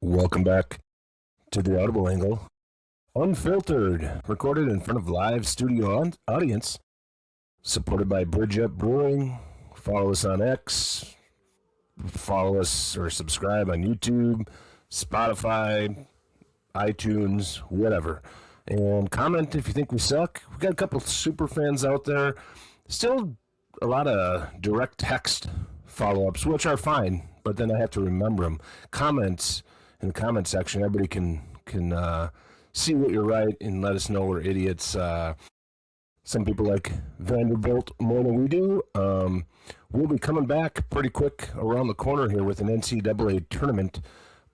Welcome back to the Audible Angle. Unfiltered, recorded in front of live studio audience, supported by Bridge Up Brewing. Follow us on X, follow us or subscribe on YouTube, Spotify, iTunes, whatever. And comment if you think we suck. We got a couple super fans out there. Still a lot of direct text follow-ups, which are fine, but then I have to remember them. Comments in the comment section, everybody can see what you're right and let us know we're idiots. Some people like Vanderbilt more than we do. We'll be coming back pretty quick around the corner here with an NCAA Tournament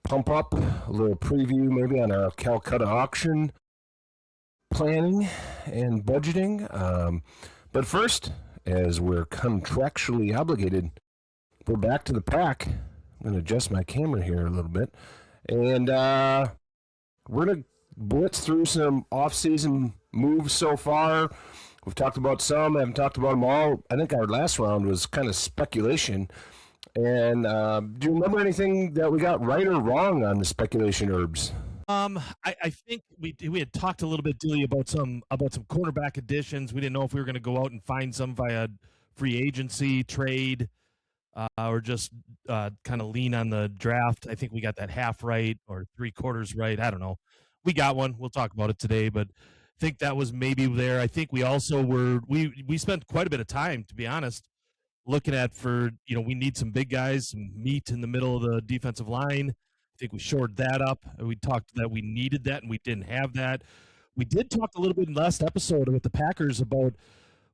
pump up, a little preview maybe on our Calcutta auction planning and budgeting. But first, as we're contractually obligated, we're back to the pack. I'm going to adjust my camera here a little bit. And we're going to blitz through some off-season moves so far. We've talked about some, haven't talked about them all. I think our last round was kind of speculation. And do you remember anything that we got right or wrong on the speculation, Urbs? I think we had talked a little bit, Dilly, about some cornerback additions. We didn't know if we were going to go out and find some via free agency, trade, or just kind of lean on the draft. I think we got that half right or 3/4 right. I don't know. We got one. We'll talk about it today, but I think that was maybe there. I think we also we spent quite a bit of time, to be honest, looking at we need some big guys, some meat in the middle of the defensive line. I think we shored that up. We talked that we needed that, and we didn't have that. We did talk a little bit in the last episode with the Packers about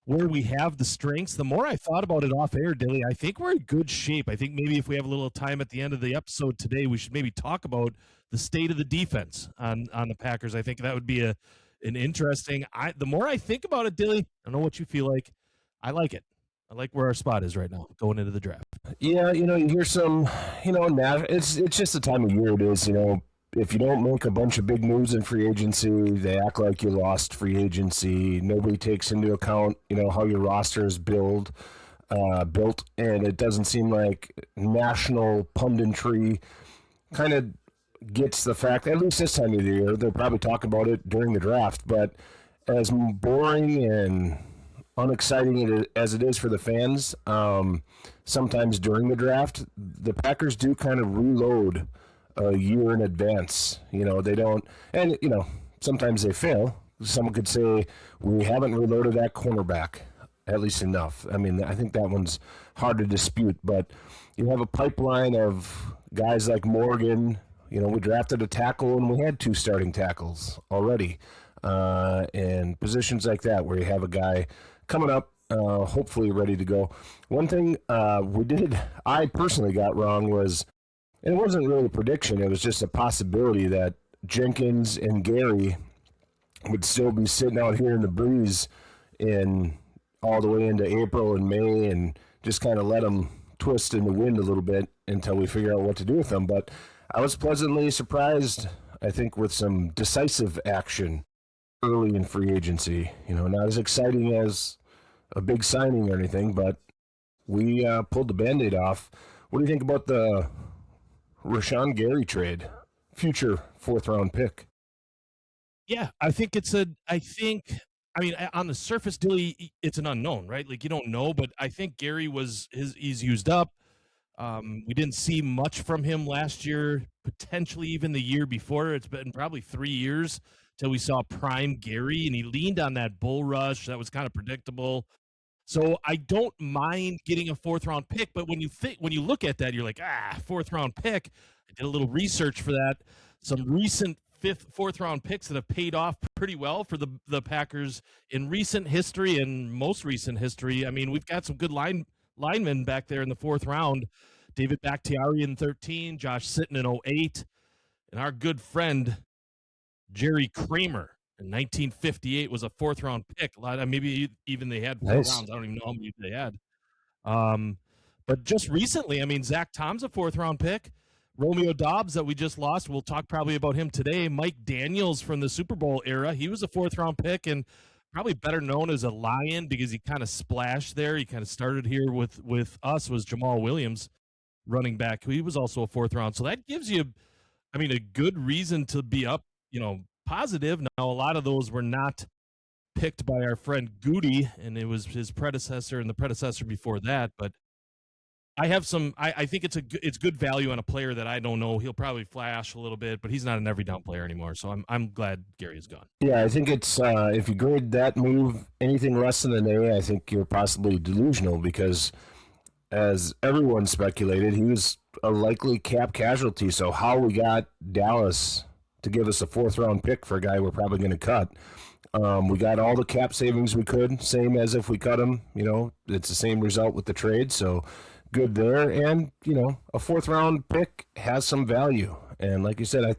where we have the strengths. The more I thought about it off air, Dilly, I think we're in good shape. I think maybe if we have a little time at the end of the episode today, we should maybe talk about the state of the defense on the Packers. I think that would be an interesting. The more I think about it, Dilly, I don't know what you feel like. I like it. I like where our spot is right now going into the draft. Yeah, you hear some, it's just the time of year it is, if you don't make a bunch of big moves in free agency, they act like you lost free agency. Nobody takes into account, how your roster is built, and it doesn't seem like national punditry kind of gets the fact, at least this time of the year, they'll probably talk about it during the draft, but as boring and unexciting as it is for the fans, sometimes during the draft, the Packers do kind of reload a year in advance. They don't, and sometimes they fail. Someone could say we haven't reloaded that cornerback at least enough. I mean, I think that one's hard to dispute, but you have a pipeline of guys like Morgan. We drafted a tackle and we had 2 starting tackles already, and positions like that where you have a guy coming up, hopefully ready to go. One thing I personally got wrong was, and it wasn't really a prediction, it was just a possibility that Jenkins and Gary would still be sitting out here in the breeze all the way into April and May, and just kind of let them twist in the wind a little bit until we figure out what to do with them. But I was pleasantly surprised, I think, with some decisive action early in free agency. Not as exciting as a big signing or anything, but we pulled the Band-Aid off. What do you think about the Rashawn Gary trade, future 4th-round pick? Yeah, I think on the surface, Dilly, it's an unknown, right? Like, you don't know, but I think Gary he's used up. We didn't see much from him last year, potentially even the year before. It's been probably 3 years till we saw prime Gary, and he leaned on that bull rush. That was kind of predictable. So I don't mind getting a 4th-round pick, but when you look at that, you're like, 4th-round pick. I did a little research for that. Some recent 4th-round picks that have paid off pretty well for the Packers in recent history and most recent history. I mean, we've got some good linemen back there in the 4th round. David Bakhtiari in 13, Josh Sitton in 08, and our good friend Jerry Kramer in 1958 was a 4th-round pick. Maybe even they had 4 rounds. I don't even know how many they had. But just recently, Zach Tom's a 4th-round pick. Romeo Dobbs that we just lost, we'll talk probably about him today. Mike Daniels from the Super Bowl era, he was a 4th-round pick and probably better known as a Lion because he kind of splashed there. He kind of started here with us, was Jamal Williams, running back. He was also a 4th round. So that gives you I mean, a good reason to be up, positive. Now, a lot of those were not picked by our friend Goody, and it was his predecessor and the predecessor before that. But I have some. I think it's good value on a player that I don't know. He'll probably flash a little bit, but he's not an every down player anymore. So I'm glad Gary is gone. Yeah, I think it's if you grade that move anything less than an A, I think you're possibly delusional because, as everyone speculated, he was a likely cap casualty. So how we got Dallas to give us a 4th-round pick for a guy we're probably going to cut. We got all the cap savings we could, same as if we cut him. It's the same result with the trade. So good there. And, a 4th-round pick has some value. And like you said,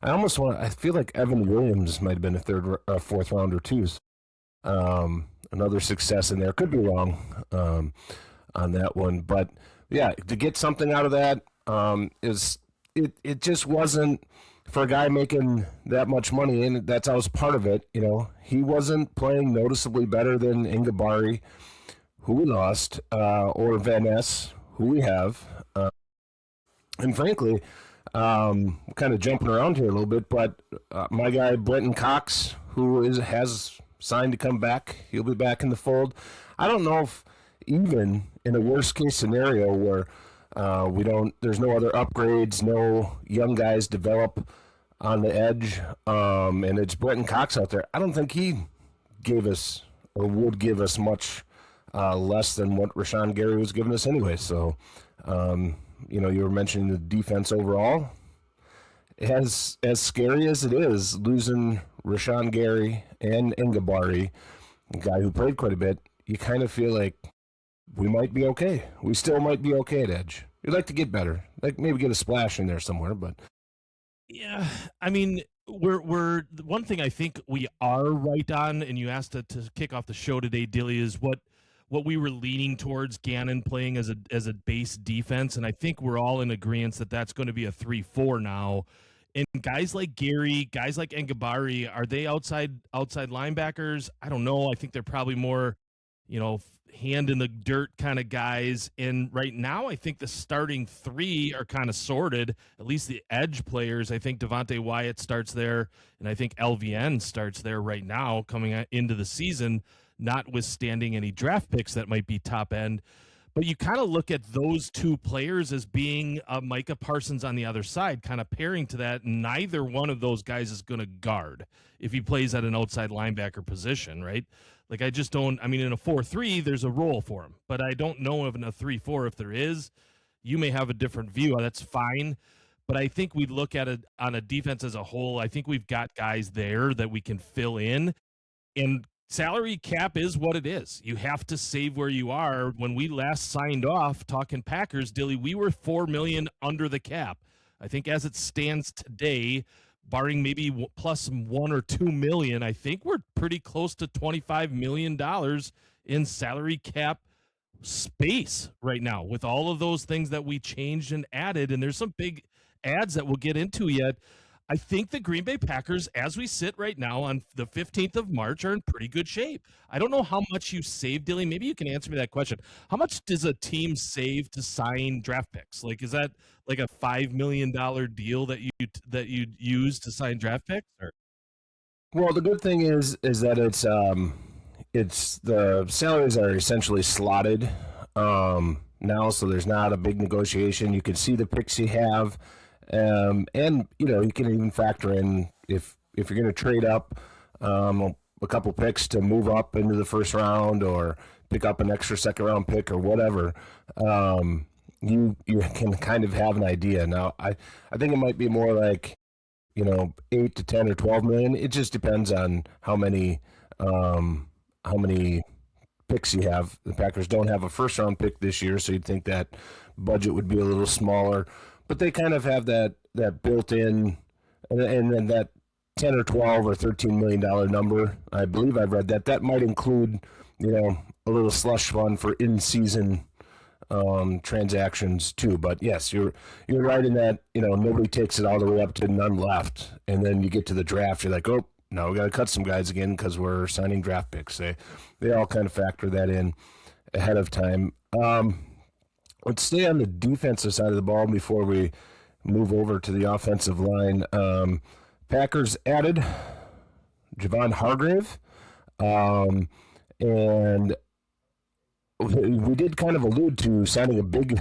I feel like Evan Williams might have been a 4th rounder too. Another success in there. Could be wrong on that one. But yeah, to get something out of that it just wasn't for a guy making that much money, and that's always part of it. He wasn't playing noticeably better than Ingabari, who we lost, or Van Ness, who we have. And frankly, kind of jumping around here a little bit, but my guy Brenton Cox, who has signed to come back, he'll be back in the fold. I don't know if even in a worst case scenario where there's no other upgrades, no young guys develop on the edge, and it's Brenton Cox out there. I don't think he gave us or would give us much less than what Rashawn Gary was giving us anyway. So, you were mentioning the defense overall. As scary as it is, losing Rashawn Gary and Ingabari, a guy who played quite a bit, you kind of feel like we might be okay. We still might be okay at edge. You'd like to get better, like maybe get a splash in there somewhere, but yeah, I mean, we're one thing I think we are right on, and you asked to kick off the show today, Dilly, is what we were leaning towards Gannon playing as a base defense, and I think we're all in agreement that that's going to be a 3-4 now. And guys like Gary, guys like Ngabari, are they outside linebackers? I don't know. I think they're probably more, hand in the dirt kind of guys. And right now, I think the starting 3 are kind of sorted, at least the edge players. I think Devontae Wyatt starts there, and I think LVN starts there right now coming into the season, notwithstanding any draft picks that might be top end. But you kind of look at those 2 players as being Micah Parsons on the other side, kind of pairing to that. Neither one of those guys is going to guard if he plays at an outside linebacker position, right? Like, I just don't – I mean, in a 4-3, there's a role for him. But I don't know if in a 3-4, if there is. You may have a different view. That's fine. But I think we look at it on a defense as a whole. I think we've got guys there that we can fill in. And salary cap is what it is. You have to save where you are. When we last signed off talking Packers, Dilly, we were $4 million under the cap. I think as it stands today, barring maybe plus $1 or $2 million, I think we're pretty close to $25 million in salary cap space right now with all of those things that we changed and added. And there's some big adds that we'll get into yet. I think the Green Bay Packers, as we sit right now on the 15th of March, are in pretty good shape. I don't know how much you save, Dilly. Maybe you can answer me that question. How much does a team save to sign draft picks? Like, is that like a $5 million deal that you'd use to sign draft picks? Or? Well, the good thing is that it's the salaries are essentially slotted now, so there's not a big negotiation. You can see the picks you have. And you can even factor in if you're going to trade up a couple picks to move up into the first round or pick up an extra second round pick or whatever, you can kind of have an idea. Now, I think it might be more like 8 to 10 or 12 million. It just depends on how many picks you have. The Packers don't have a first round pick this year, so you'd think that budget would be a little smaller. But they kind of have that built-in, and then that 10 or 12 or $13 million number. I believe I've read that might include, a little slush fund for in-season transactions too. But yes, you're right in that. Nobody takes it all the way up to none left, and then you get to the draft, you're like, oh, now we got to cut some guys again because we're signing draft picks. They all kind of factor that in ahead of time. Let's stay on the defensive side of the ball before we move over to the offensive line. Packers added Javon Hargrave, and we did kind of allude to signing a big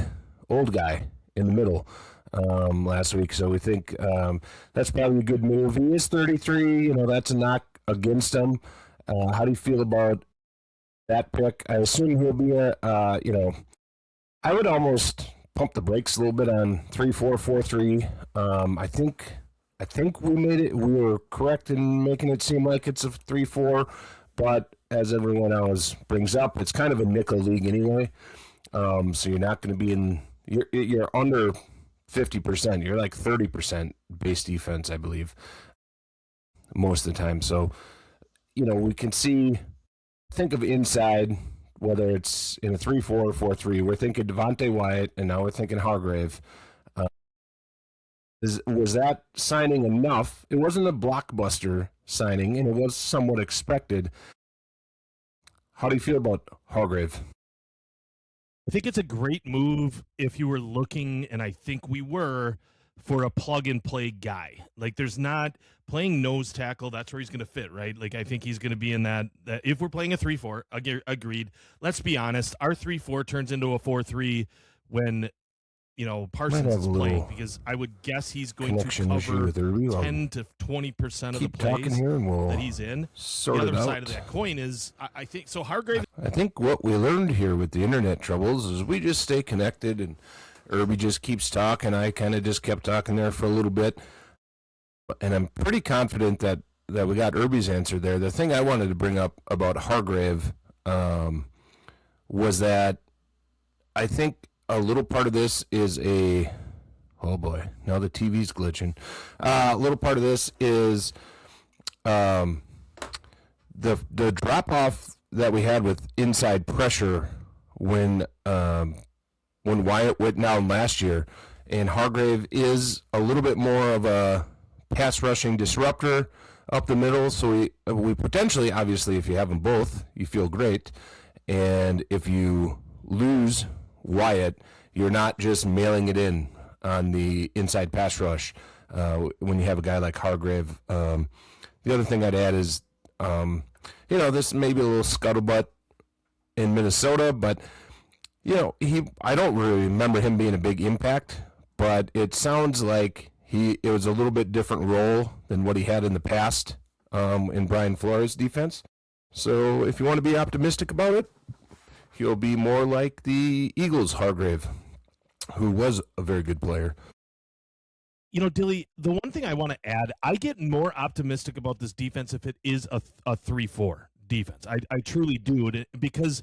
old guy in the middle last week, so we think that's probably a good move. He is 33, that's a knock against him. How do you feel about that pick? I assume he'll be I would almost pump the brakes a little bit on 3-4, 4-3. I think we made it. We were correct in making it seem like it's a 3-4, but as everyone else brings up, it's kind of a nickel league anyway. So you're not going to be in. You're under 50%. You're like 30% base defense, I believe, most of the time. So we can think of inside, whether it's in a 3-4 or 4-3. We're thinking Devontae Wyatt, and now we're thinking Hargrave. Was that signing enough? It wasn't a blockbuster signing, and it was somewhat expected. How do you feel about Hargrave? I think it's a great move if you were looking, and I think we were, for a plug-and-play guy. Like, there's not playing nose tackle. That's where he's going to fit, right? Like, I think he's going to be in that if we're playing a 3-4, agreed. Let's be honest. Our 3-4 turns into a 4-3 when Parsons is playing, because I would guess he's going to cover 10 to 20% of the plays that he's in. The other side of that coin is, I think, so Hargrave. I think what we learned here with the internet troubles is we just stay connected, and Urben just keeps talking. I kind of just kept talking there for a little bit, and I'm pretty confident that we got Urben's answer there. The thing I wanted to bring up about Hargrave was that I think a little part of this is oh boy, now the TV's glitching. A little part of this is the drop off that we had with inside pressure when Wyatt went down last year, and Hargrave is a little bit more of a pass rushing disruptor up the middle. So we potentially, obviously, if you have them both, you feel great, and if you lose Wyatt, you're not just mailing it in on the inside pass rush when you have a guy like Hargrave. The other thing I'd add is, this may be a little scuttlebutt in Minnesota, but I don't really remember him being a big impact, but it sounds like it was a little bit different role than what he had in the past in Brian Flores' defense. So if you want to be optimistic about it, he'll be more like the Eagles' Hargrave, who was a very good player. Dilly, the one thing I want to add, I get more optimistic about this defense if it is a 3-4 defense. I truly do, because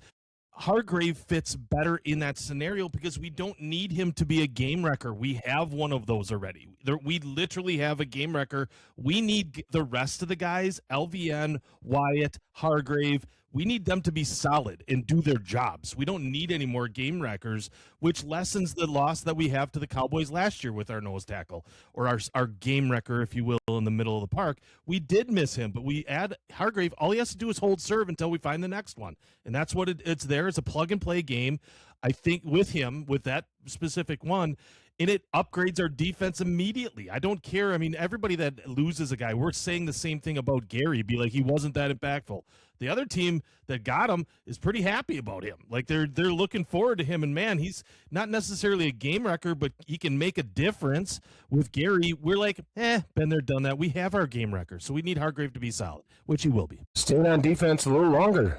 Hargrave fits better in that scenario, because we don't need him to be a game wrecker. We have one of those already. We literally have a game wrecker. We need the rest of the guys, LVN, Wyatt, Hargrave. We need them to be solid and do their jobs. We don't need any more game wreckers, which lessens the loss that we have to the Cowboys last year with our nose tackle, or our game wrecker, if you will, in the middle of the park. We did miss him, but we add Hargrave. All he has to do is hold serve until we find the next one. And that's what it's there. It's a plug-and-play game. I think with him, with that specific one, and it upgrades our defense immediately. I don't care. I mean, everybody that loses a guy, we're saying the same thing about Gary, be like, he wasn't that impactful. The other team that got him is pretty happy about him. Like, they're looking forward to him, and man, he's not necessarily a game wrecker, but he can make a difference. With Gary, we're like, been there, done that. We have our game wrecker, so we need Hargrave to be solid, which he will be. Staying on defense a little longer.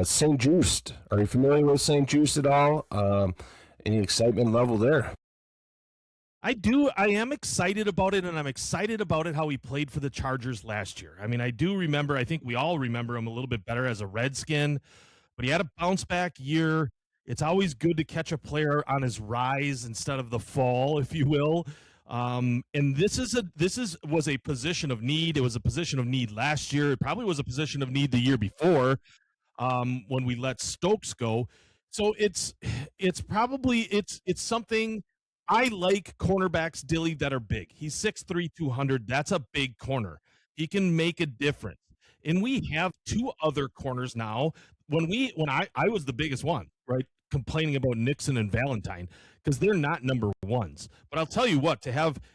St. Just. Are you familiar with St. Just at all? Any excitement level there? I do. I am excited about it, and I'm excited about it how he played for the Chargers last year. I mean, I do remember, I think we all remember him a little bit better as a Redskin, but he had a bounce-back year. It's always good to catch a player on his rise instead of the fall, if you will. And this was a position of need. It was a position of need last year. It probably was a position of need the year before when we let Stokes go. So it's something. I like cornerbacks, Dilly, that are big. He's 6'3", 200. That's a big corner. He can make a difference. And we have two other corners now. When I was the biggest one, right? complaining about Nixon and Valentine because they're not number ones. But I'll tell you what,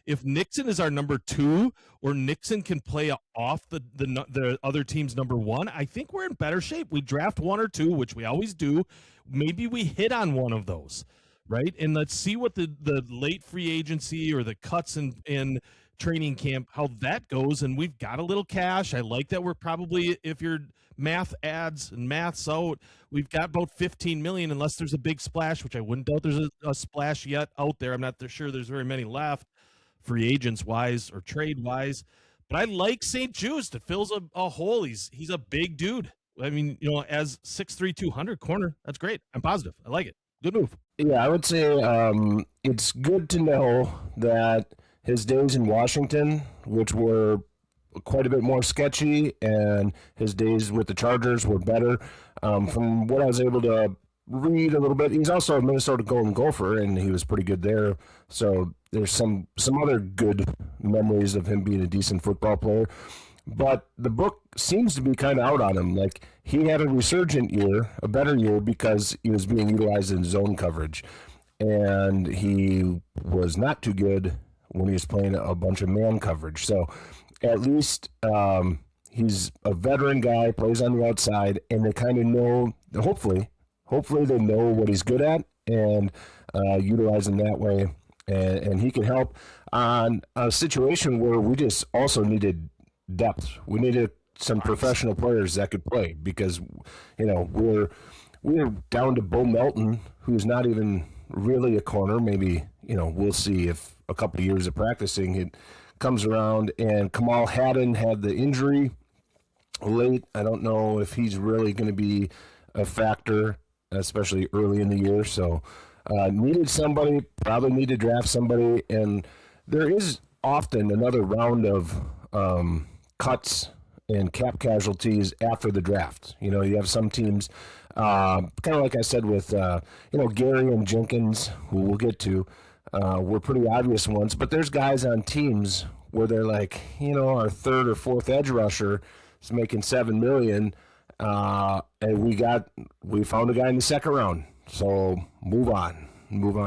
if Nixon is our number 2 or Nixon can play off the other team's number 1, I think we're in better shape. We draft 1 or 2, which we always do. Maybe we hit on one of those, right? And let's see what the late free agency or the cuts in training camp, how that goes. And we've got a little cash. I like that we're probably, if your math adds and maths out, we've got about 15 million, unless there's a big splash, which I wouldn't doubt there's a splash yet out there. I'm not sure there's very many left, free agents wise or trade wise. But I like St. Juste. It fills a hole. He's a big dude. I mean, as 6'3", 200 corner, that's great. I'm positive. I like it. Good move. Yeah, I would say it's good to know that his days in Washington, which were quite a bit more sketchy, and his days with the Chargers were better. From what I was able to read a little bit, he's also a Minnesota Golden Gopher, and he was pretty good there. So there's some other good memories of him being a decent football player. But the book seems to be kind of out on him. Like, he had a resurgent year, a better year, because he was being utilized in zone coverage. And he was not too good when he was playing a bunch of man coverage. So at least he's a veteran guy, plays on the outside, and they kind of know, hopefully they know what he's good at and utilize him that way. And he can help on a situation where we just also needed depth. We needed some professional players that could play, because, we're down to Bo Melton, who's not even really a corner. Maybe, we'll see if a couple of years of practicing it comes around. And Kamal Haddon had the injury late. I don't know if he's really going to be a factor, especially early in the year. So needed somebody, probably need to draft somebody. And there is often another round of cuts and cap casualties after the draft. You have some teams, kind of like I said with, Gary and Jenkins, who we'll get to, were pretty obvious ones. But there's guys on teams where they're like, our third or fourth edge rusher is making $7 million, and we found a guy in the second round. So move on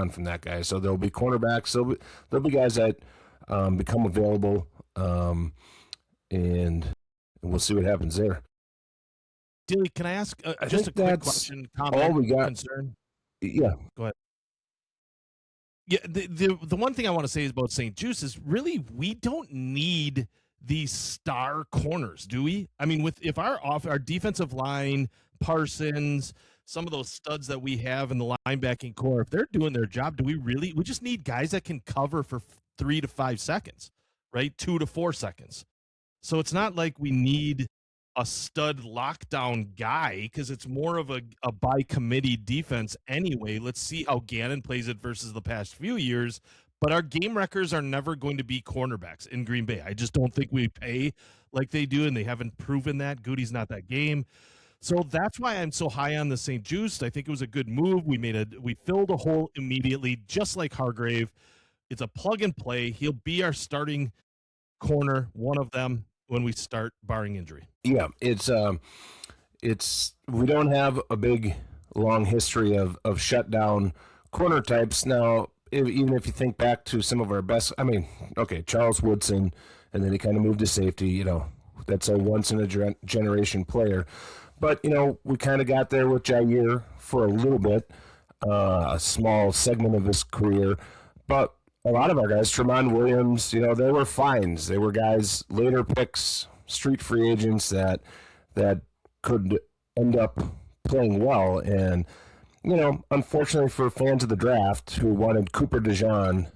from that guy. So there'll be cornerbacks. There'll be guys that become available, and we'll see what happens there. Dilly, can I ask just a quick question, comment, all we got. concern? Yeah. Go ahead. Yeah, the one thing I want to say is about St. Juste is really we don't need these star corners, do we? I mean, if our defensive line, Parsons, some of those studs that we have in the linebacking core, if they're doing their job, we just need guys that can cover for 3 to 5 seconds, right? 2 to 4 seconds. So it's not like we need a stud lockdown guy, because it's more of a by committee defense anyway. Let's see how Gannon plays it versus the past few years. But our game wreckers are never going to be cornerbacks in Green Bay. I just don't think we pay like they do, and they haven't proven that. Goody's not that game. So that's why I'm so high on the St. Juste. I think it was a good move. We filled a hole immediately, just like Hargrave. It's a plug and play. He'll be our starting corner, one of them, when we start, barring injury. Yeah, it's we don't have a big long history of shutdown corner types. Now, even if you think back to some of our best, Charles Woodson, and then he kind of moved to safety. That's a once in a generation player. But we kind of got there with Jair for a little bit, a small segment of his career. But a lot of our guys, Tremont Williams, they were finds. They were guys, later picks, street free agents that could end up playing well. And, unfortunately for fans of the draft who wanted Cooper DeJean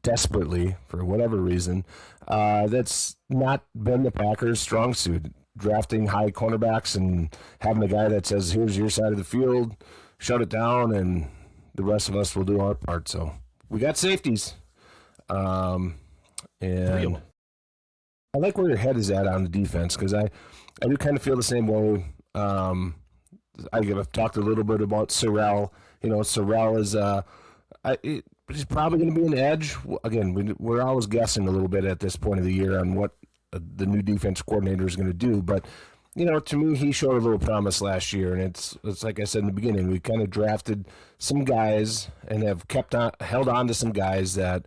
desperately for whatever reason, that's not been the Packers' strong suit. Drafting high cornerbacks and having a guy that says, here's your side of the field, shut it down, and the rest of us will do our part. So we got safeties. And Real. I like where your head is at on the defense, because I do kind of feel the same way. I've talked a little bit about Sorrell. Sorrell is he's probably going to be an edge. Again, we're always guessing a little bit at this point of the year on what the new defense coordinator is going to do. But to me, he showed a little promise last year, and it's like I said in the beginning, we kind of drafted some guys and have held on to some guys that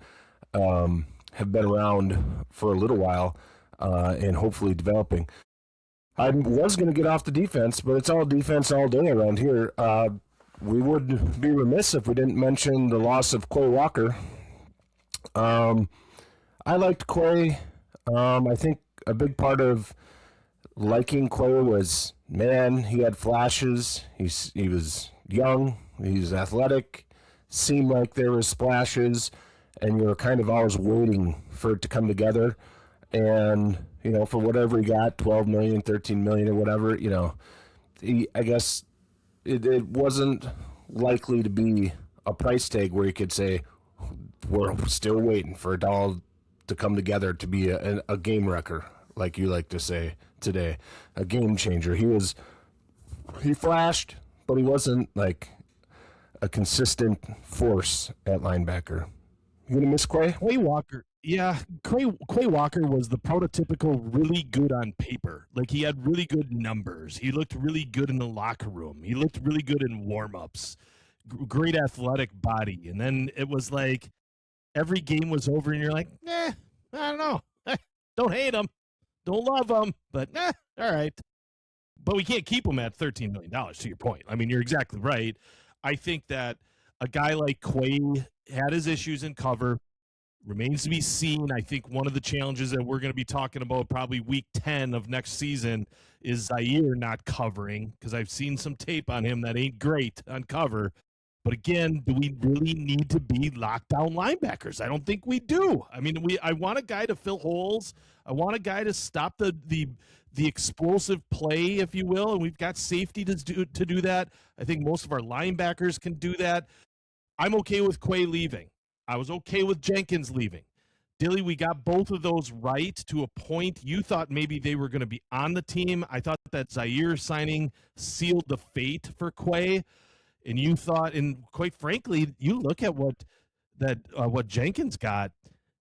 have been around for a little while and hopefully developing. I was going to get off the defense, but it's all defense all day around here. We would be remiss if we didn't mention the loss of Quay Walker. I liked Quay. I think a big part of liking Quay was, man, he had flashes. He was young. He's athletic. Seemed like there was splashes, and you were kind of always waiting for it to come together. And for whatever he got, 12 million, 13 million, or whatever, I guess it wasn't likely to be a price tag where you could say we're still waiting for it all to come together to be a game wrecker, like you like to say today, a game changer. He flashed, but he wasn't like a consistent force at linebacker. You gonna miss Quay? Quay Walker. Yeah, Quay Walker was the prototypical really good on paper. Like, he had really good numbers. He looked really good in the locker room. He looked really good in warm-ups. Great athletic body. And then it was like every game was over and you're like, I don't know. Don't hate him. Don't love him. But all right. But we can't keep him at $13 million, to your point. I mean, you're exactly right. I think that a guy like Quay had his issues in cover. Remains to be seen. I think one of the challenges that we're going to be talking about probably week 10 of next season is Zaire not covering, because I've seen some tape on him that ain't great on cover. But again, do we really need to be lockdown linebackers? I don't think we do. I mean, I want a guy to fill holes. I want a guy to stop the explosive play, if you will, and we've got safety to do that. I think most of our linebackers can do that. I'm okay with Quay leaving. I was okay with Jenkins leaving. Dilly, we got both of those right to a point. You thought maybe they were going to be on the team. I thought that Zaire signing sealed the fate for Quay. And you thought, and quite frankly, you look at what Jenkins got,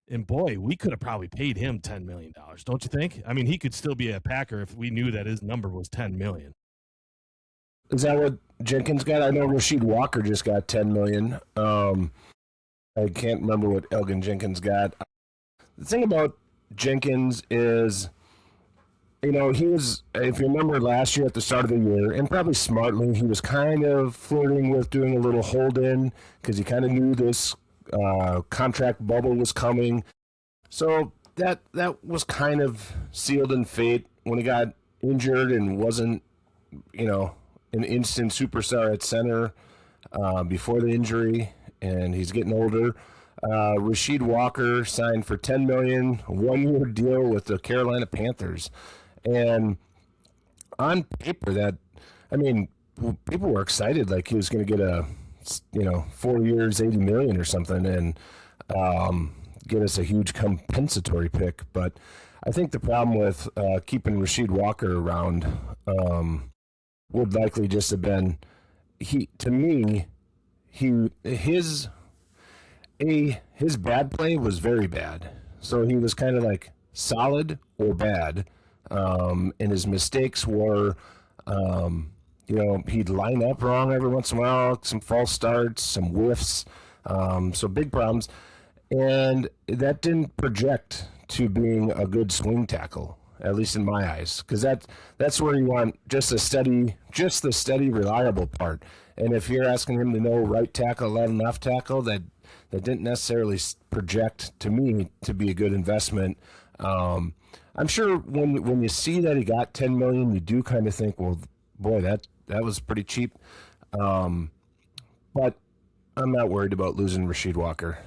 and boy, we could have probably paid him $10 million, don't you think? I mean, he could still be a Packer if we knew that his number was $10 million. Is that what Jenkins got? I know Rasheed Walker just got $10 million. I can't remember what Elgin Jenkins got. The thing about Jenkins is, he was, if you remember last year at the start of the year, and probably smartly, he was kind of flirting with doing a little hold-in because he kind of knew this contract bubble was coming. So that was kind of sealed in fate when he got injured and wasn't, an instant superstar at center before the injury. And he's getting older. Rasheed Walker signed for $10 million, 1-year deal with the Carolina Panthers. And on paper, people were excited, like he was going to get 4 years, $80 million or something, and get us a huge compensatory pick. But I think the problem with keeping Rasheed Walker around would likely just have been his bad play was very bad. So he was kind of like solid or bad, and his mistakes were, he'd line up wrong every once in a while, some false starts, some whiffs, so big problems, and that didn't project to being a good swing tackle, at least in my eyes, because that's where you want just the steady, reliable part. And if you're asking him to know right tackle, left tackle, that didn't necessarily project to me to be a good investment. I'm sure when you see that he got $10 million, you do kind of think, well, boy, that was pretty cheap. But I'm not worried about losing Rasheed Walker.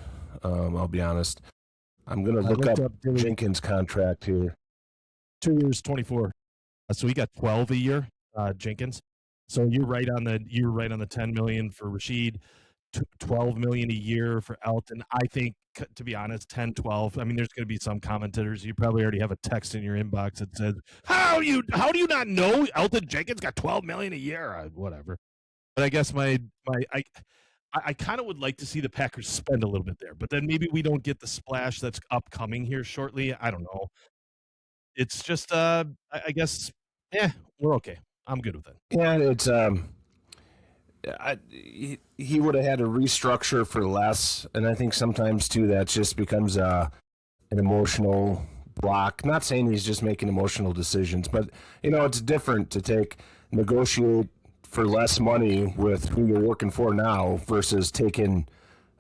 I'll be honest. I'm going to look up Jenkins' contract here. 2 years, 24. So he got 12 a year, Jenkins. So you're right on the 10 million for Rasheed, 12 million a year for Elton. I think, to be honest, 10, 12. I mean, there's going to be some commentators. You probably already have a text in your inbox that says, "How do you not know Elton Jenkins got 12 million a year?" Whatever. But I guess I kind of would like to see the Packers spend a little bit there, but then maybe we don't get the splash that's upcoming here shortly. I don't know. It's just, I guess, we're okay. I'm good with it. Yeah, it's he would have had to restructure for less, and I think sometimes too that just becomes an emotional block. Not saying he's just making emotional decisions, but it's different to negotiate for less money with who you're working for now versus taking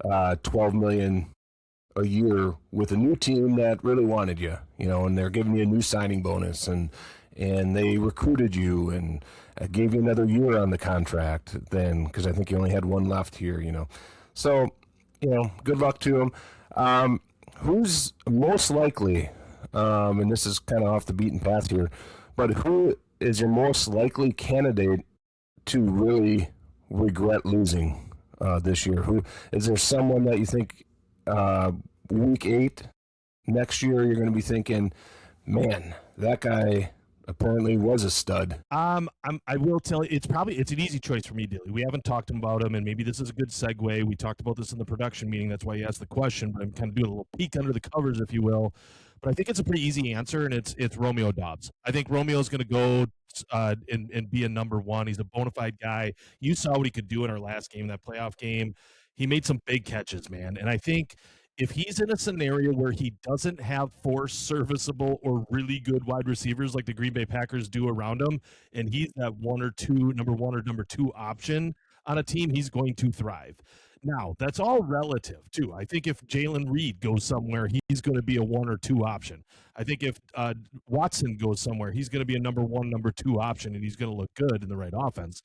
$12 million a year with a new team that really wanted you, and they're giving you a new signing bonus, and they recruited you and gave you another year on the contract then, because I think you only had one left here, So, good luck to him. Who's most likely, and this is kind of off the beaten path here, but who is your most likely candidate to really regret losing this year? Who is there someone that you think week 8 next year you're going to be thinking, man, that guy apparently was a stud? I will tell you, it's an easy choice for me, Dilly. We haven't talked about him, and maybe this is a good segue. We talked about this in the production meeting. That's why you asked the question, but I'm kind of doing a little peek under the covers, if you will. But I think it's a pretty easy answer, and it's Romeo Dobbs. I think Romeo's going to go and be a number one. He's a bona fide guy. You saw what he could do in our last game, that playoff game. He made some big catches, man. And I think if he's in a scenario where he doesn't have 4 serviceable or really good wide receivers like the Green Bay Packers do around him, and he's that number one or number 2 option on a team, he's going to thrive. Now, that's all relative, too. I think if Jalen Reed goes somewhere, he's going to be a 1 or 2 option. I think if Watson goes somewhere, he's going to be a number 1, number 2 option, and he's going to look good in the right offense.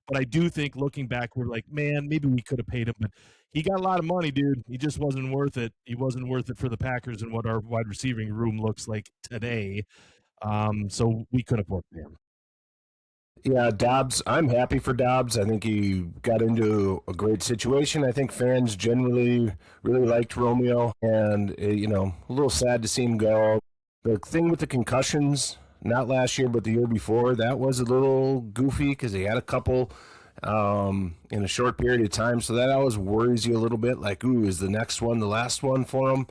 But I do think looking back, we're like, man, maybe we could have paid him, but he got a lot of money, dude. He just wasn't worth it. He wasn't worth it for the Packers and what our wide receiving room looks like today. So we could afford him. Yeah, Dobbs, I'm happy for Dobbs. I think he got into a great situation. I think fans generally really liked Romeo, and, a little sad to see him go. The thing with the concussions, not last year, but the year before, that was a little goofy because he had a couple in a short period of time. So that always worries you a little bit, like, ooh, is the next one the last one for him?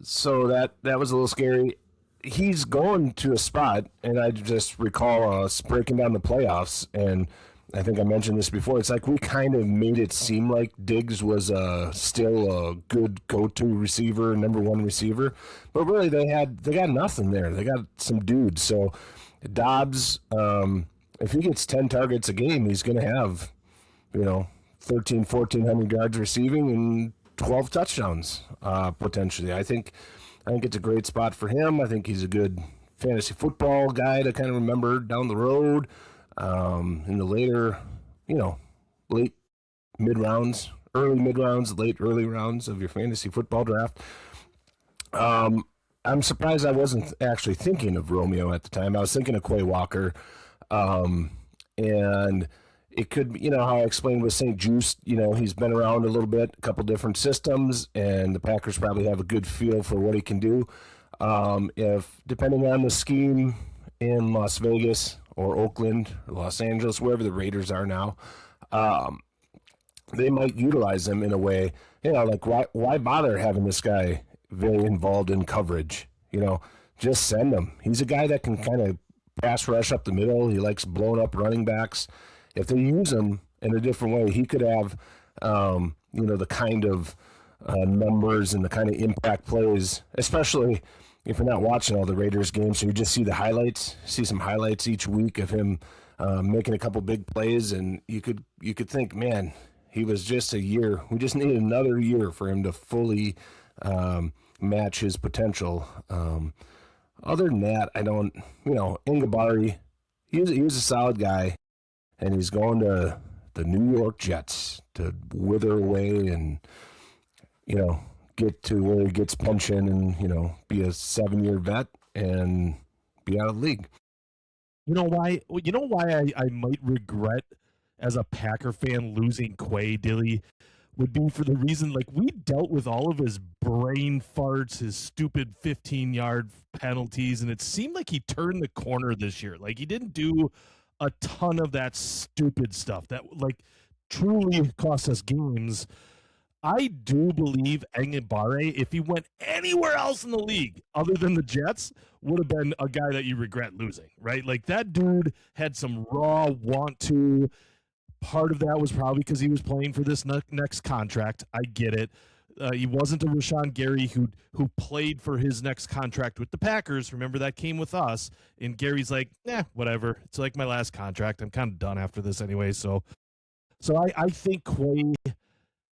So that was a little scary. He's going to a spot, and I just recall us breaking down the playoffs, and I think I mentioned this before. It's like we kind of made it seem like Diggs was still a good go-to receiver, number 1 receiver, but really they got nothing there. They got some dudes. So Dobbs, if he gets 10 targets a game, he's going to have 1,400 yards receiving and 12 touchdowns potentially. I think it's a great spot for him. I think he's a good fantasy football guy to kind of remember down the road. In the later, late mid-rounds, early mid-rounds, late early rounds of your fantasy football draft. I'm surprised I wasn't actually thinking of Romeo at the time. I was thinking of Quay Walker. And it could, how I explained with St. Juice, he's been around a little bit, a couple different systems, and the Packers probably have a good feel for what he can do. If, depending on the scheme in Las Vegas or Oakland or Los Angeles, wherever the Raiders are now, they might utilize him in a way, like why bother having this guy very involved in coverage? Just send him. He's a guy that can kind of pass rush up the middle. He likes blowing up running backs. If they use him in a different way, he could have, the kind of numbers and the kind of impact plays, especially if you're not watching all the Raiders games, so you just see the highlights, see some highlights each week of him making a couple big plays, and you could think, man, he was just a year. We just need another year for him to fully match his potential. Other than that, I don't, Ingabari, he was a solid guy, and he's going to the New York Jets to wither away and, get to where he gets pension and, be a 7-year vet and be out of the league. You know why I might regret as a Packer fan losing Quay, Dilly, would be for the reason, like, we dealt with all of his brain farts, his stupid 15-yard penalties, and it seemed like he turned the corner this year. Like, he didn't do a ton of that stupid stuff that, like, truly cost us games. I do believe Engebare, if he went anywhere else in the league other than the Jets, would have been a guy that you regret losing, right? Like that dude had some raw want to. Part of that was probably because he was playing for this next contract. I get it. He wasn't a Rashawn Gary who played for his next contract with the Packers. Remember that came with us, and Gary's like, whatever. It's like my last contract. I'm kind of done after this anyway. So I think Quay,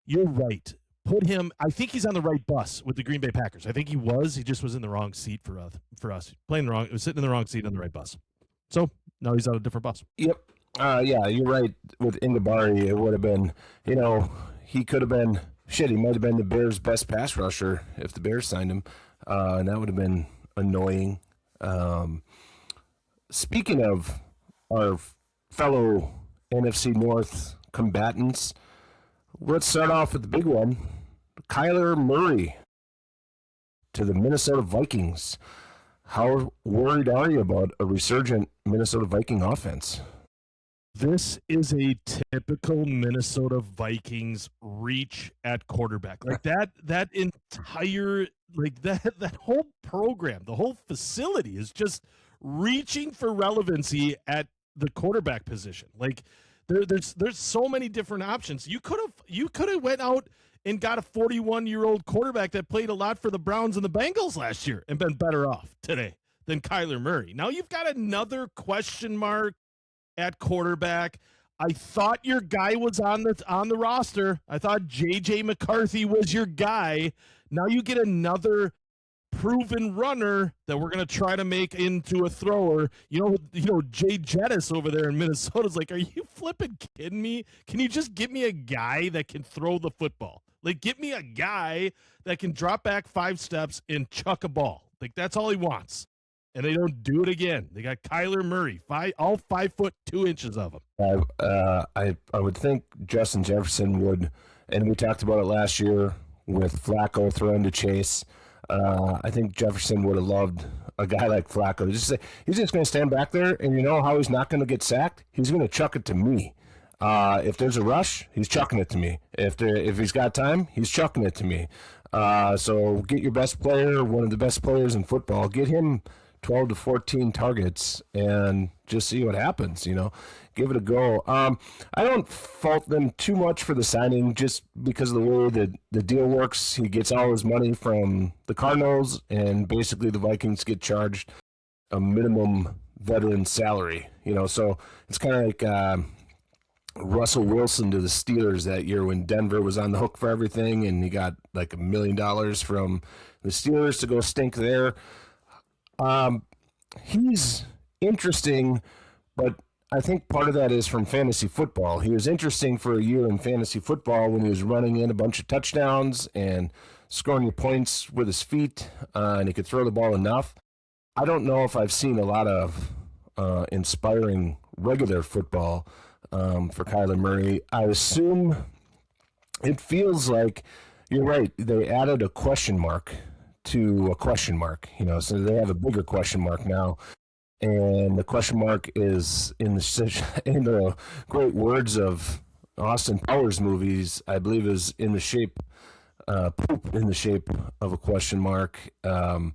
you're right. Put him. I think he's on the right bus with the Green Bay Packers. I think he was. He just was in the wrong seat for us. Playing the wrong. It was sitting in the wrong seat on the right bus. So now he's on a different bus. Yep. Yeah, you're right. With Ingabari, it would have been, he could have been, he might have been the Bears' best pass rusher if the Bears signed him. And that would have been annoying. Speaking of our fellow NFC North combatants, let's start off with the big one. Kyler Murray to the Minnesota Vikings. How worried are you about a resurgent Minnesota Viking offense? This is a typical Minnesota Vikings reach at quarterback. Like that entire, like that whole program, the whole facility is just reaching for relevancy at the quarterback position. Like there's so many different options. You could have went out and got a 41-year-old quarterback that played a lot for the Browns and the Bengals last year and been better off today than Kyler Murray. Now you've got another question mark at quarterback. I thought your guy was on the roster. I thought J.J. McCarthy was your guy. Now you get another proven runner that we're going to try to make into a thrower. You know, Jay Jettis over there in Minnesota's like, are you flipping kidding me? Can you just give me a guy that can throw the football? Like, get me a guy that can drop back 5 steps and chuck a ball. Like, that's all he wants. And they don't do it again. They got Kyler Murray, all 5 foot 2 inches of him. I would think Justin Jefferson would, and we talked about it last year with Flacco throwing to Chase. I think Jefferson would have loved a guy like Flacco. He's just going to stand back there, and you know how he's not going to get sacked? He's going to chuck it to me. If there's a rush, he's chucking it to me. If he's got time, he's chucking it to me. So get your best player, one of the best players in football, get him 12 to 14 targets and just see what happens, give it a go. I don't fault them too much for the signing just because of the way that the deal works. He gets all his money from the Cardinals, and basically the Vikings get charged a minimum veteran salary, so it's kind of like Russell Wilson to the Steelers that year when Denver was on the hook for everything, and he got like $1 million from the Steelers to go stink there. He's interesting, but I think part of that is from fantasy football. He was interesting for a year in fantasy football when he was running in a bunch of touchdowns and scoring your points with his feet, and he could throw the ball enough. I don't know if I've seen a lot of inspiring regular football for Kyler Murray. I assume it feels like, you're right, they added a question mark to a question mark, so they have a bigger question mark now, and the question mark is in the great words of Austin Powers movies, I believe, is in the shape poop in the shape of a question mark. I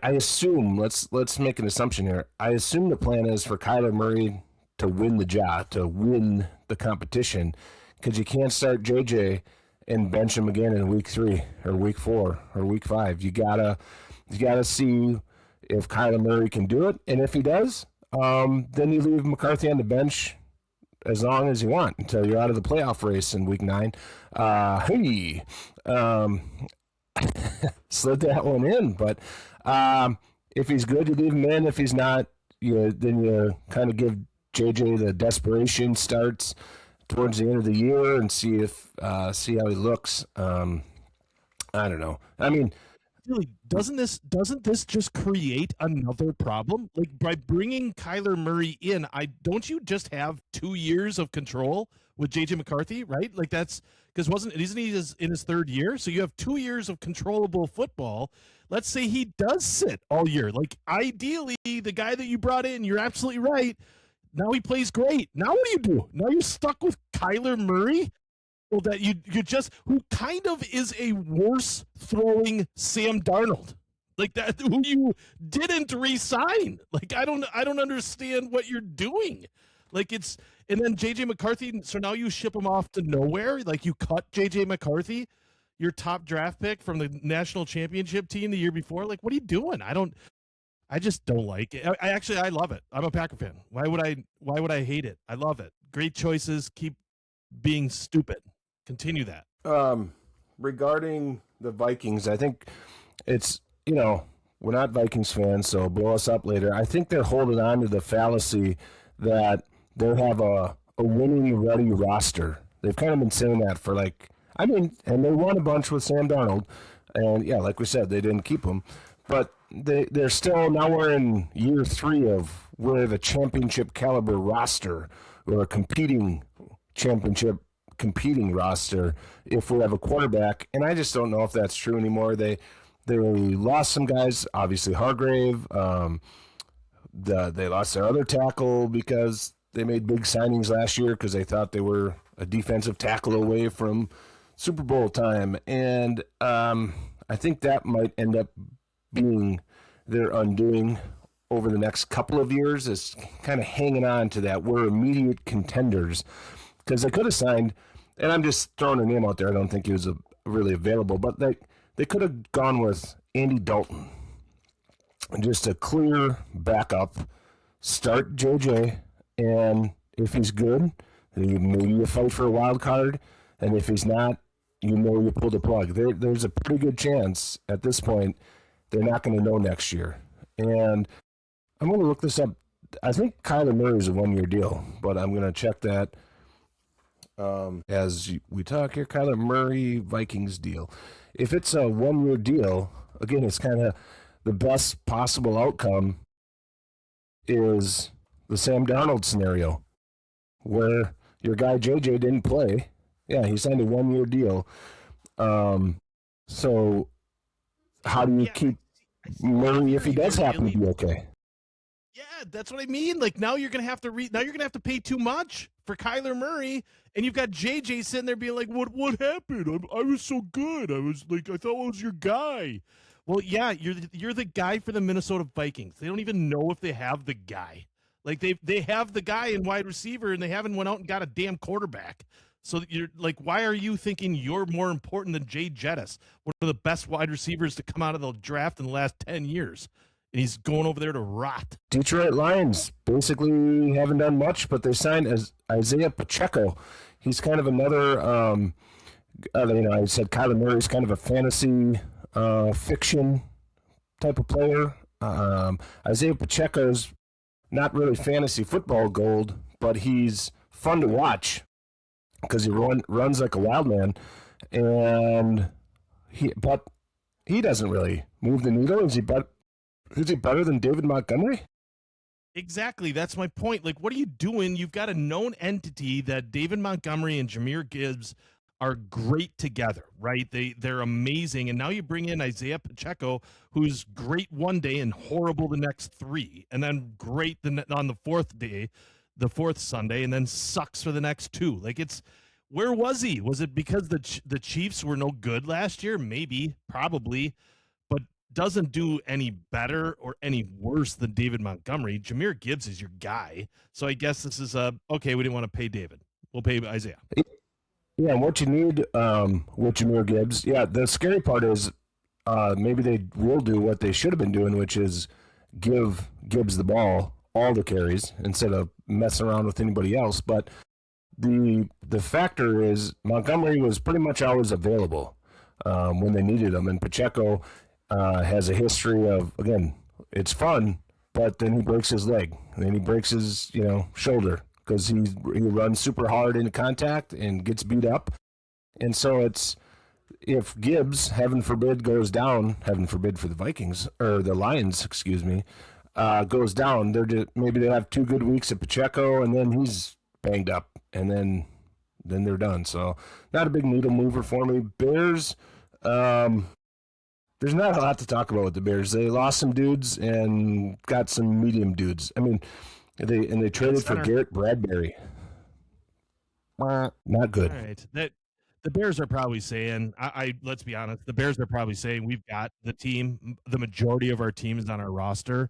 assume, let's make an assumption here. I assume the plan is for Kyler Murray to win the job, to win the competition, because you can't start JJ and bench him again in week 3 or week 4 or week 5. You gotta see if Kyler Murray can do it, and if he does, then you leave McCarthy on the bench as long as you want until you're out of the playoff race in week 9. Slid that one in, but if he's good, you leave him in. If he's not, then you kind of give JJ the desperation starts towards the end of the year and see how he looks. I don't know. I mean, really, doesn't this just create another problem? Like, by bringing Kyler Murray in, don't you just have 2 years of control with JJ McCarthy, right? Like, that's because isn't he in his 3rd year? So you have 2 years of controllable football. Let's say he does sit all year. Like, ideally, the guy that you brought in, you're absolutely right. Now he plays great. Now what do? Now you're stuck with Kyler Murray? that you just who kind of is a worse throwing Sam Darnold. Like that, who you didn't re-sign. Like I don't understand what you're doing. Like it's and then JJ McCarthy. So now you ship him off to nowhere. Like you cut JJ McCarthy, your top draft pick from the national championship team the year before. Like what are you doing? I just don't like it. I love it. I'm a Packer fan. Why would I hate it? I love it. Great choices. Keep being stupid. Continue that. Regarding the Vikings, I think it's, we're not Vikings fans, so blow us up later. I think they're holding on to the fallacy that they have a winning ready roster. They've kind of been saying that for and they won a bunch with Sam Darnold. And yeah, like we said, they didn't keep him. But they're still, now we're in year 3 of we're the championship caliber roster or a competing roster if we have a quarterback. And I just don't know if that's true anymore. They lost some guys, obviously Hargrave. They lost their other tackle because they made big signings last year because they thought they were a defensive tackle away from Super Bowl time. And I think that might end up being their undoing over the next couple of years, is kind of hanging on to that. We're immediate contenders because they could have signed, and I'm just throwing a name out there. I don't think he was really available, but they could have gone with Andy Dalton, just a clear backup, start JJ, and if he's good, maybe you fight for a wild card, and if he's not, you pull the plug. There's a pretty good chance at this point they're not going to know next year. And I'm going to look this up. I think Kyler Murray is a 1-year deal, but I'm going to check that as we talk here. Kyler Murray, Vikings deal. If it's a 1-year deal, again, it's kind of the best possible outcome is the Sam Darnold scenario where your guy JJ didn't play. Yeah, he signed a 1-year deal. So how do you keep Murray if he does happen to be okay? Yeah, that's what I mean. Like now you're gonna have to pay too much for Kyler Murray, and you've got JJ sitting there being like, "What happened? I was so good. I thought I was your guy." Well, yeah, you're the guy for the Minnesota Vikings. They don't even know if they have the guy. Like they have the guy in wide receiver, and they haven't went out and got a damn quarterback. So you're like, why are you thinking you're more important than Jay Jettis, one of the best wide receivers to come out of the draft in the last 10 years? And he's going over there to rot. Detroit Lions basically haven't done much, but they signed Isaiah Pacheco. He's kind of another, I said Kyler Murray's kind of a fantasy fiction type of player. Isaiah Pacheco's not really fantasy football gold, but he's fun to watch because he runs like a wild man, and he doesn't really move the needle. Is he better than David Montgomery? Exactly. That's my point. Like, what are you doing? You've got a known entity that David Montgomery and Jahmyr Gibbs are great together, right? They're amazing. And now you bring in Isaiah Pacheco, who's great one day and horrible the next 3, and then great on the 4th day, the 4th Sunday, and then sucks for the next 2. Like, where was he? Was it because the Chiefs were no good last year? Maybe, probably, but doesn't do any better or any worse than David Montgomery. Jahmyr Gibbs is your guy. So I guess this is okay, we didn't want to pay David. We'll pay Isaiah. Yeah, and what you need with Jahmyr Gibbs, yeah, the scary part is maybe they will do what they should have been doing, which is give Gibbs the ball, all the carries, instead of messing around with anybody else. But the factor is Montgomery was pretty much always available when they needed him, and Pacheco has a history of, again, it's fun, but then he breaks his leg, and then he breaks his shoulder because he runs super hard into contact and gets beat up. And so it's, if Gibbs, heaven forbid, goes down, heaven forbid for the Vikings, or the Lions, goes down, maybe they have 2 good weeks at Pacheco, and then he's banged up, and then they're done. So not a big needle mover for me. Bears, there's not a lot to talk about with the Bears. They lost some dudes and got some medium dudes. I mean, they traded for Garrett Bradbury. Not good. All right. the Bears are probably saying, let's be honest, the Bears are probably saying we've got the team, the majority of our team is on our roster.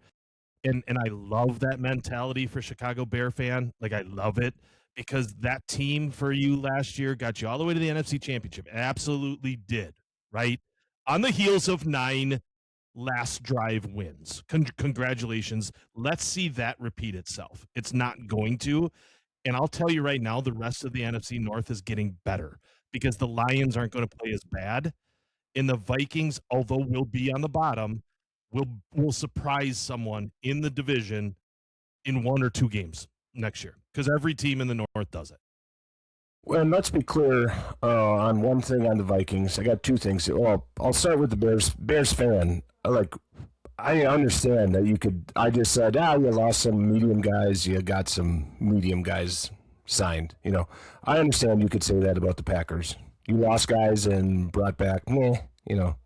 And I love that mentality for Chicago Bear fan. Like, I love it because that team for you last year got you all the way to the NFC Championship. It absolutely did, right? On the heels of 9 last drive wins. Congratulations. Let's see that repeat itself. It's not going to. And I'll tell you right now, the rest of the NFC North is getting better because the Lions aren't going to play as bad. And the Vikings, although will be on the bottom, will surprise someone in the division in 1 or 2 games next year because every team in the North does it. Well, and let's be clear on one thing on the Vikings. I got 2 things. Well, I'll start with the Bears fan. Like, I understand that you could. I just said, you lost some medium guys. You got some medium guys signed. I understand you could say that about the Packers. You lost guys and brought back,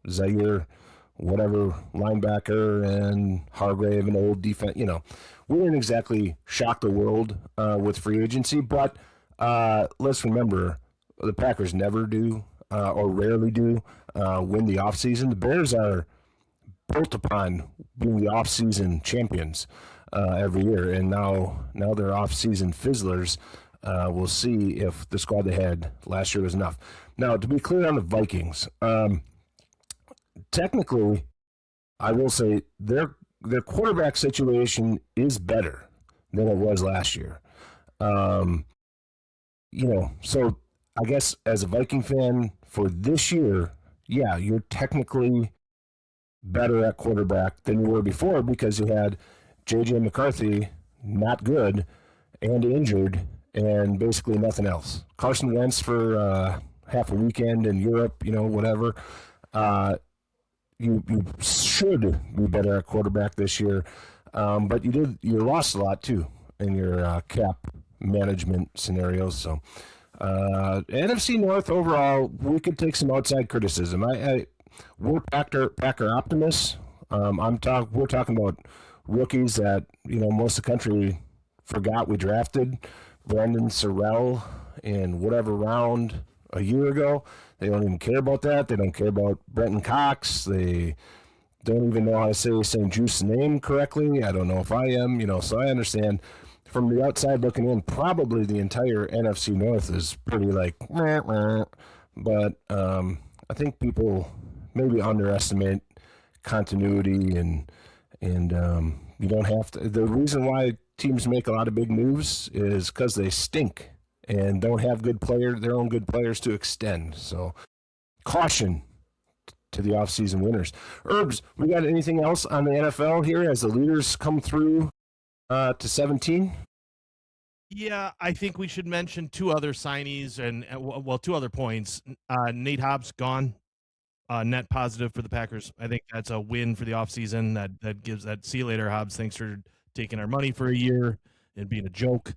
Zaire, whatever, linebacker, and Hargrave, an old defense. We didn't exactly shock the world with free agency, but let's remember the Packers never do or rarely do win the offseason. The Bears are built upon being the offseason champions every year, and now they're offseason fizzlers. We'll see if the squad they had last year was enough. Now, to be clear on the Vikings, technically, I will say their quarterback situation is better than it was last year. So I guess as a Viking fan for this year, yeah, you're technically better at quarterback than you were before because you had J.J. McCarthy, not good, and injured, and basically nothing else. Carson Wentz for half a weekend in Europe, whatever. You should be better at quarterback this year, but you lost a lot too in your cap management scenarios. So NFC North overall, we could take some outside criticism. We're Packer optimists. We're talking about rookies that most of the country forgot we drafted. Brandon Sorrell in whatever round a year ago. They don't even care about that. They don't care about Brenton Cox. They don't even know how to say St. Juste's name correctly. I don't know if I am, so I understand. From the outside looking in, probably the entire NFC North is pretty like, meh, meh. But I think people maybe underestimate continuity and you don't have to. The reason why teams make a lot of big moves is because they stink and don't have their own good players to extend. So caution to the offseason winners. Urbs, we got anything else on the NFL here as the leaders come through to 17? Yeah, I think we should mention 2 other signees and 2 other points. Nate Hobbs gone, net positive for the Packers. I think that's a win for the offseason. That gives that. See you later, Hobbs. Thanks for taking our money for a year and being a joke.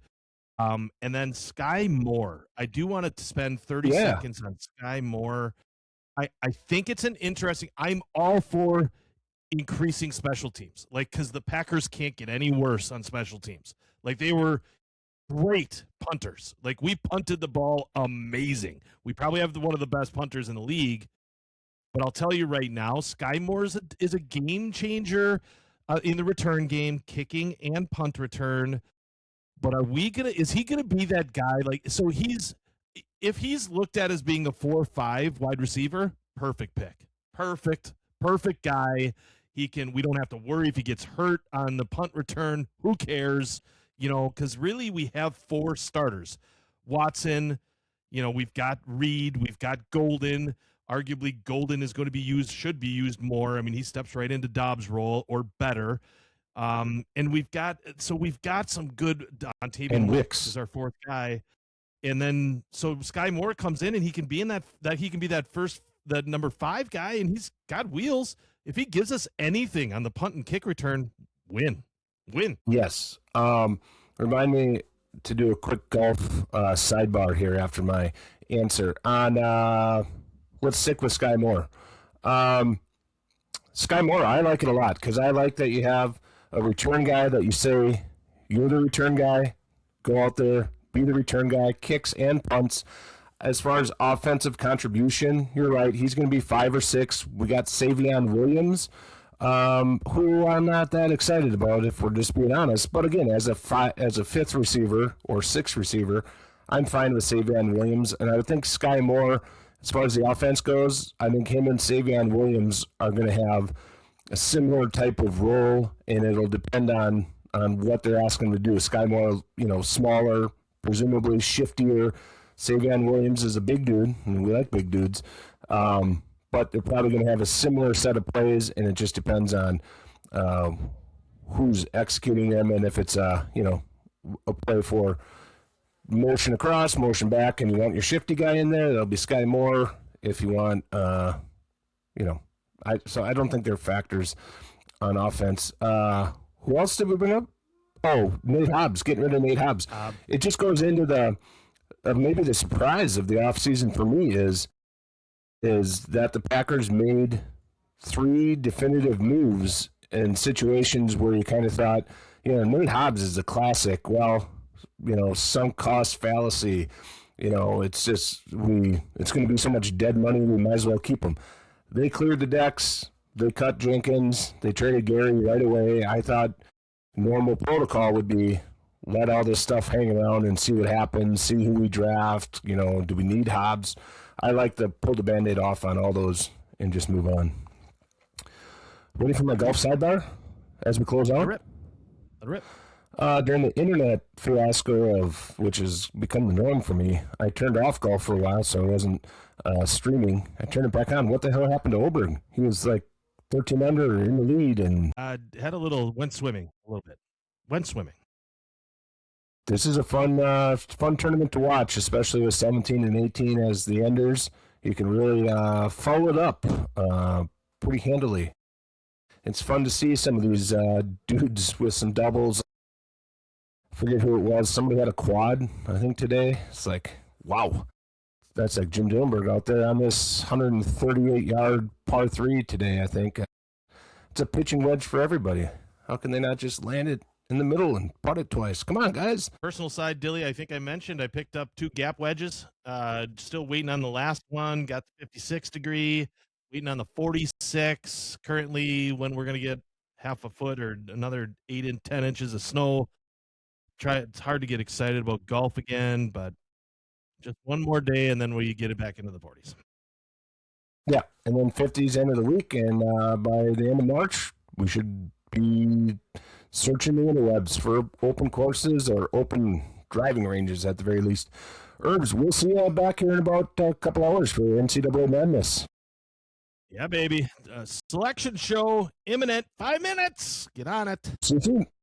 And then Sky Moore. I do want to spend 30 seconds on Sky Moore. I think it's an interesting. I'm all for increasing special teams, because the Packers can't get any worse on special teams. They were great punters. We punted the ball amazing. We probably have one of the best punters in the league. But I'll tell you right now, Sky Moore is a game changer in the return game, kicking and punt return. But is he gonna be that guy? If he's looked at as being the 4-5 wide receiver, perfect pick. Perfect guy. We don't have to worry if he gets hurt on the punt return. Who cares? Because really we have 4 starters. Watson, we've got Reed, we've got Golden. Arguably, Golden is going to should be used more. I mean, he steps right into Dobbs' role or better. And we've got some good. Dontavian Wicks is our 4th guy, and then so Sky Moore comes in and he can be in that he can be that number 5 guy, and he's got wheels. If he gives us anything on the punt and kick return, win. Yes. Remind me to do a quick golf sidebar here after my answer on. Let's stick with Sky Moore. Sky Moore, I like it a lot because I like that you have a return guy that you say you're the return guy. Go out there, be the return guy, kicks and punts. as far as offensive contribution, you're right. He's going to be 5 or 6. We got Savion Williams, who I'm not that excited about, if we're just being honest. But again, as a 5th receiver or 6th receiver, I'm fine with Savion Williams. And I would think Sky Moore, as far as the offense goes, I think him and Savion Williams are going to have a similar type of role, and it'll depend on what they're asking to do. Sky Moore, smaller, presumably shiftier. Savion Williams is a big dude, and we like big dudes. But they're probably going to have a similar set of plays, and it just depends on who's executing them, and if it's a play for motion across, motion back, and you want your shifty guy in there, that'll be Sky Moore. If you want, so I don't think they're factors on offense. Who else did we bring up? Oh, Nate Hobbs, getting rid of Nate Hobbs. It just goes into the maybe the surprise of the offseason for me is that the Packers made 3 definitive moves in situations where you kind of thought, Nate Hobbs is a classic. Well, sunk cost fallacy. It's just it's going to be so much dead money, we might as well keep him. They cleared the decks. They cut Jenkins. They traded Gary right away. I thought normal protocol would be let all this stuff hang around and see what happens, see who we draft. Do we need Hobbs? I like to pull the Band-Aid off on all those and just move on. Ready for my golf sidebar as we close out? Let it rip. During the internet fiasco which has become the norm for me, I turned off golf for a while, so I wasn't streaming. I turned it back on. What the hell happened to Urben? He was like 13 under in the lead, and went swimming a little bit. Went swimming. This is a fun tournament to watch, especially with 17 and 18 as the enders. You can really follow it up pretty handily. It's fun to see some of these dudes with some doubles. I forget who it was. Somebody had a quad, I think, today. It's like, wow. That's like Jim Dillenberg out there on this 138-yard par 3 today, I think. It's a pitching wedge for everybody. How can they not just land it in the middle and putt it twice? Come on, guys. Personal side, Dilly, I think I mentioned I picked up 2 gap wedges. Still waiting on the last one. Got the 56 degree. Waiting on the 46. Currently, when we're going to get half a foot or another 8 and 10 inches of snow. It's hard to get excited about golf again, but just one more day, and then we get it back into the 40s. Yeah, and then 50s end of the week, and by the end of March, we should be searching the interwebs for open courses or open driving ranges at the very least. Urbs, we'll see you back here in about a couple hours for NCAA Madness. Yeah, baby. Selection show imminent. 5 minutes. Get on it. See you soon.